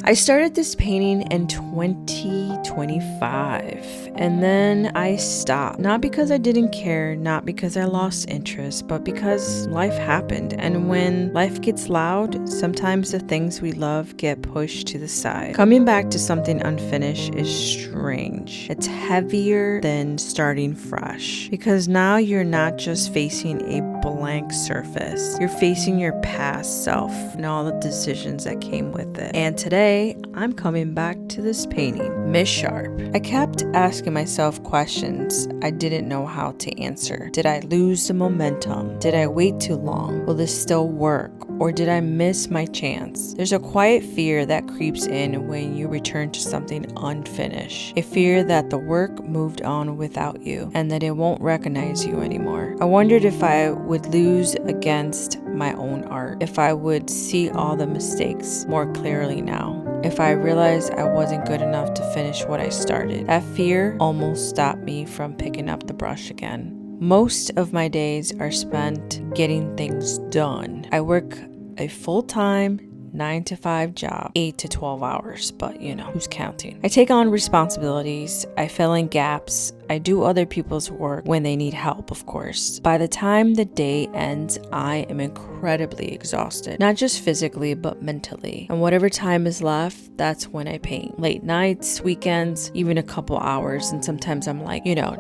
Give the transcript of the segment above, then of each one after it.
I started this painting in 2025 and then I stopped. Not because I didn't care, not because I lost interest, but because life happened. And when life gets loud, sometimes the things we love get pushed to the side. Coming back to something unfinished is strange. It's heavier than starting fresh because now you're not just facing a blank surface, you're facing your past self and all the decisions that came with it. And today, I'm coming back to this painting, Miss Sharp. I kept asking myself questions I didn't know how to answer. Did I lose the momentum? Did I wait too long? Will this still work? Or did I miss my chance? There's a quiet fear that creeps in when you return to something unfinished. A fear that the work moved on without you and that it won't recognize you anymore. I wondered if I would lose against my own art, if I would see all the mistakes more clearly now, if I realized I wasn't good enough to finish what I started. That fear almost stopped me from picking up the brush again. Most of my days are spent getting things done. I work a full-time 9-to-5 job, 8 to 12 hours, but who's counting? I take on responsibilities, I fill in gaps, I do other people's work when they need help, of course. By the time the day ends, I am incredibly exhausted, not just physically, but mentally. And whatever time is left, that's when I paint. Late nights, weekends, even a couple hours. And sometimes I'm like, I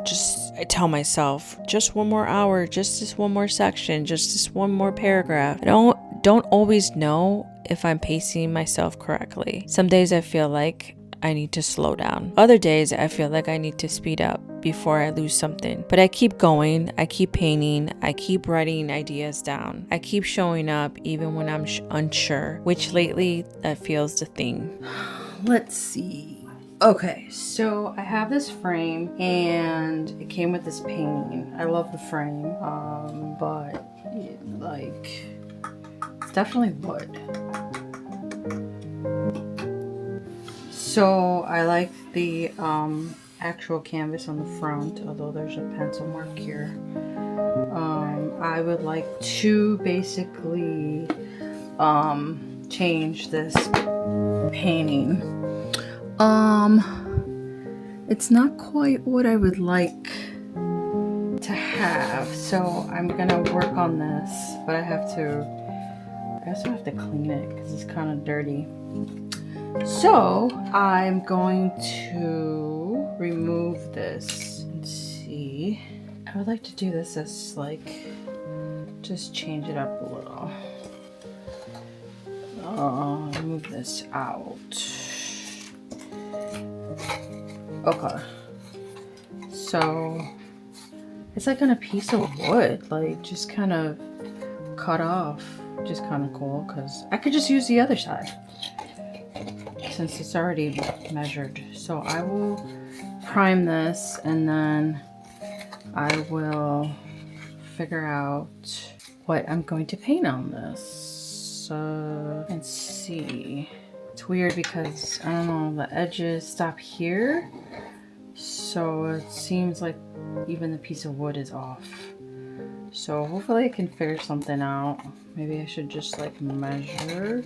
tell myself, just one more hour, just this one more section, just this one more paragraph. I don't always know if I'm pacing myself correctly. Some days I feel like I need to slow down. Other days I feel like I need to speed up before I lose something. But I keep going, I keep painting, I keep writing ideas down. I keep showing up even when I'm unsure, which lately that feels the thing. Let's see. Okay, so I have this frame and it came with this painting. I love the frame, but it's definitely wood. So I like the actual canvas on the front, although there's a pencil mark here. I would like to basically change this painting. It's not quite what I would like to have, so I'm gonna work on this, but I also have to clean it because it's kind of dirty. So I'm going to remove this and see. I would like to do this as just change it up a little. Move this out. Okay. So it's like on a piece of wood, just kind of cut off, which is kind of cool because I could just use the other side since it's already measured. So I will prime this and then I will figure out what I'm going to paint on this. Let's see. It's weird because I don't know, the edges stop here, so it seems like even the piece of wood is off. So hopefully I can figure something out. Maybe I should just measure,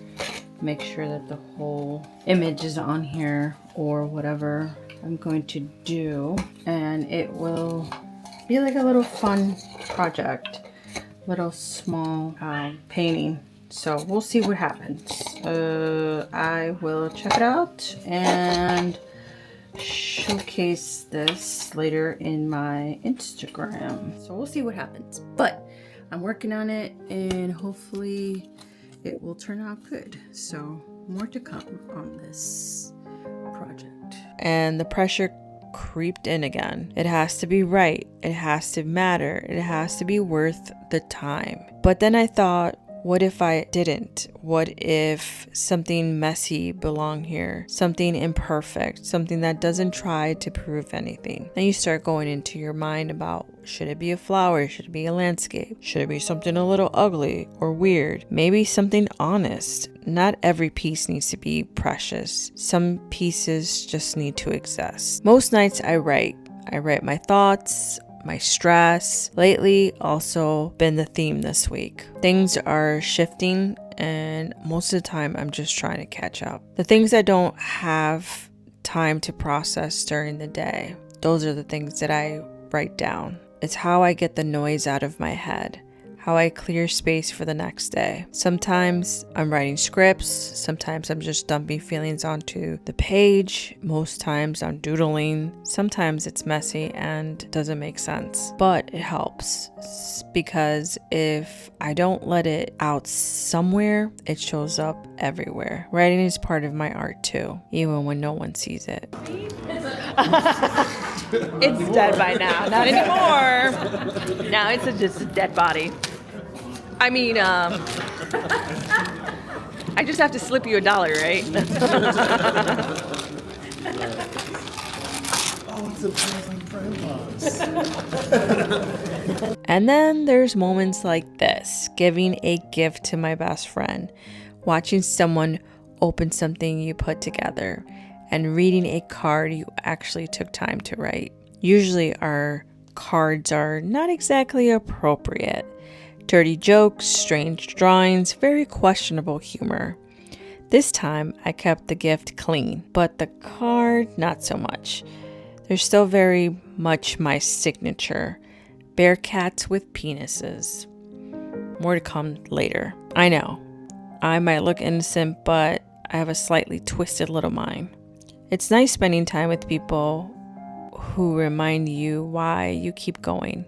make sure that the whole image is on here or whatever I'm going to do, and it will be like a little fun project, little small painting. So we'll see what happens. I will check it out and showcase this later in my Instagram. So we'll see what happens. But I'm working on it and hopefully it will turn out good. So more to come on this project. And the pressure creeped in again. It has to be right. It has to matter. It has to be worth the time. But then I thought, what if I didn't? What if something messy belonged here? Something imperfect, something that doesn't try to prove anything. Then you start going into your mind about, should it be a flower? Should it be a landscape? Should it be something a little ugly or weird? Maybe something honest. Not every piece needs to be precious. Some pieces just need to exist. Most nights I write. I write my thoughts, my stress. Lately also been the theme this week. Things are shifting and most of the time I'm just trying to catch up. The things I don't have time to process during the day, those are the things that I write down. It's how I get the noise out of my head, how I clear space for the next day. Sometimes I'm writing scripts, sometimes I'm just dumping feelings onto the page, most times I'm doodling, sometimes it's messy and doesn't make sense, but it helps because if I don't let it out somewhere, it shows up everywhere. Writing is part of my art too, even when no one sees it. It's dead by now. Not anymore. Now it's just a dead body. I mean, I just have to slip you $1, right? And then there's moments like this, giving a gift to my best friend, watching someone open something you put together, and reading a card you actually took time to write. Usually our cards are not exactly appropriate. Dirty jokes, strange drawings, very questionable humor. This time I kept the gift clean, but the card not so much. There's still very much my signature. Bear cats with penises. More to come later. I know, I might look innocent, but I have a slightly twisted little mind. It's nice spending time with people who remind you why you keep going.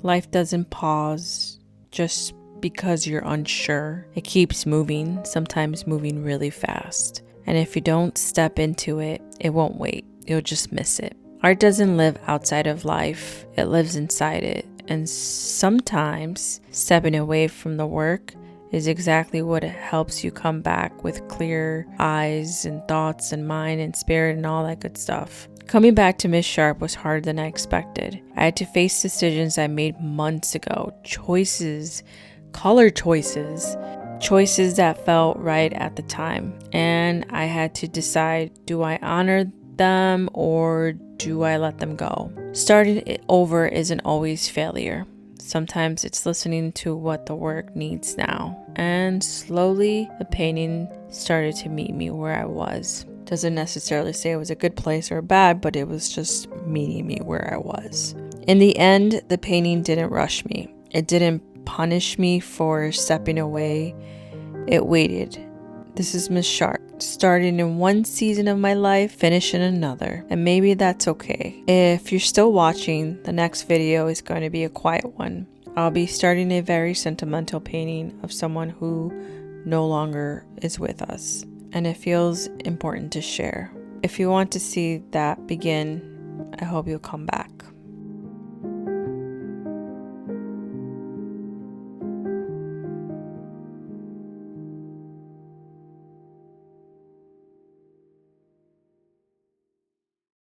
Life doesn't pause just because you're unsure. It keeps moving, sometimes moving really fast. And if you don't step into it, it won't wait. You'll just miss it. Art doesn't live outside of life. It lives inside it. And sometimes stepping away from the work is exactly what helps you come back with clear eyes and thoughts and mind and spirit and all that good stuff. Coming back to Miss Sharp was harder than I expected. I had to face decisions I made months ago, color choices that felt right at the time. And I had to decide, do I honor them or do I let them go? Starting it over isn't always failure. Sometimes it's listening to what the work needs now. And slowly the painting started to meet me where I was. Doesn't necessarily say it was a good place or bad, but it was just meeting me where I was. In the end, the painting didn't rush me. It didn't punish me for stepping away. It waited. This is Miss Sharp, starting in one season of my life, finishing another. And maybe that's okay. If you're still watching, the next video is going to be a quiet one. I'll be starting a very sentimental painting of someone who no longer is with us. And it feels important to share. If you want to see that begin, I hope you'll come back.